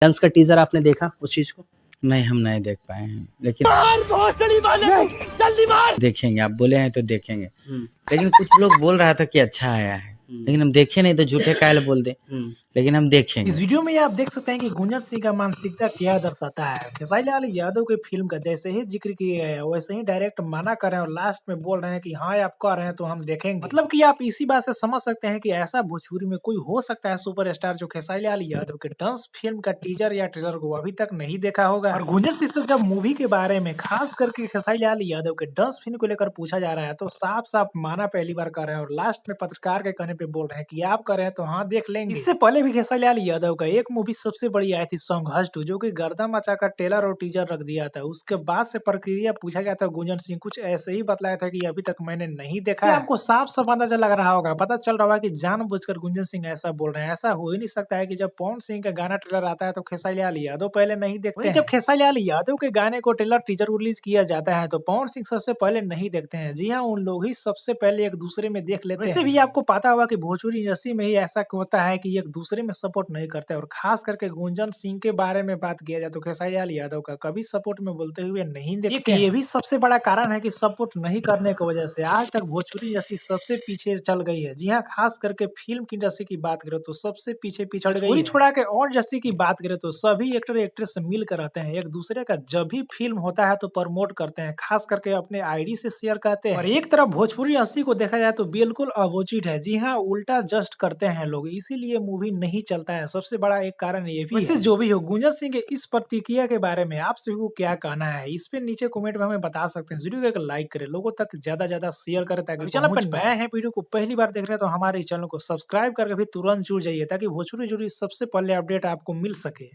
Dance का teaser आपने देखा उस चीज को? नहीं, हम नहीं देख पाए हैं, लेकिन जल्दी मार। देखेंगे। आप बोले हैं तो देखेंगे। लेकिन कुछ लोग बोल रहा था कि अच्छा आया है, लेकिन हम देखे नहीं तो झूठे काहे बोल दे। लेकिन हम देखेंगे। इस वीडियो में आप देख सकते हैं कि गुंजन सिंह का मानसिकता क्या दर्शाता है। खेसारी लाल यादव की फिल्म का जैसे ही जिक्र किया है वैसे ही डायरेक्ट मना कर रहे हैं और लास्ट में बोल रहे हैं कि हाँ आप कह रहे हैं तो हम देखेंगे। मतलब कि आप इसी बात से समझ सकते हैं कि ऐसा भोजपुरी में कोई हो सकता है सुपरस्टार जो खेसारी लाल यादव के डांस फिल्म का टीजर या ट्रेलर को अभी तक नहीं देखा होगा। और गुंजन सिंह से जब मूवी के बारे में खास करके खेसारी लाल यादव के डांस फिल्म को लेकर पूछा जा रहा है तो साफ साफ माना पहली बार कर रहे हैं और लास्ट में पत्रकार के कहने पे बोल रहे हैं कि आप कर रहे हैं तो हाँ देख लेंगे। इससे पहले भी खेसारी लाल यादव का एक मूवी सबसे बड़ी आई थी संघर्ष 2 जो कि गर्दा मचाकर ट्रेलर और टीजर रख दिया था। उसके बाद से प्रक्रिया पूछा गया था गुंजन सिंह कुछ ऐसे ही बतलाया था कि अभी तक मैंने नहीं देखा है। आपको साफ साफ अंदाजा लग रहा होगा, पता चल रहा होगा कि जानबूझकर गुंजन सिंह ऐसा बोल रहे हैं। ऐसा हो ही नहीं सकता है कि जब पवन सिंह का गाना ट्रेलर आता है तो खेसारी लाल यादव पहले नहीं देखते हैं। जब खेसारी लाल यादव के गाने को ट्रेलर टीजर रिलीज किया जाता है तो पवन सिंह सबसे पहले नहीं देखते हैं। जी हाँ, उन लोग ही सबसे पहले एक दूसरे में देख लेते हैं। वैसे भी आपको पता होगा कि भोजपुरी इंडस्ट्री में ही ऐसा होता है कि एक दूसरे में सपोर्ट नहीं करते और खास करके गुंजन सिंह के बारे में बात किया जाए तो खेसारी लाल यादव का कभी सपोर्ट में बोलते हुए नहीं देखते हैं। ये भी सबसे बड़ा कारण है कि सपोर्ट नहीं करने की वजह से आज तक भोजपुरी इंडस्ट्री सबसे पीछे चल गई है। जी हाँ, खास करके फिल्म की इंडस्ट्री की बात करें तो सबसे पीछे पिछड़ गई है। छोड़ा के और इंडस्ट्री की बात करें तो सभी एक्टर एक्ट्रेस मिलकर रहते हैं, एक दूसरे का जब भी फिल्म होता है तो प्रमोट करते हैं, खास करके अपने आईडी से शेयर करते हैं। और एक तरफ भोजपुरी इंडस्ट्री को देखा जाए तो बिल्कुल अपोजिट है। जी हाँ, उल्टा जस्ट करते हैं लोग, इसीलिए मूवी नहीं चलता है। सबसे बड़ा एक कारण ये भी है। जो भी हो, गुंजन सिंह के इस प्रतिक्रिया के बारे में आप सभी को क्या कहना है इस पे नीचे कमेंट में हमें बता सकते हैं। वीडियो को एक लाइक करें, लोगों तक ज्यादा शेयर करें ताकि चैनल पर नए हैं, वीडियो को पहली बार देख रहे हैं तो हमारे चैनल को सब्सक्राइब करके भी तुरंत जुड़ जाइए ताकि भोजपुरी जुड़ी सबसे पहले अपडेट आपको मिल सके।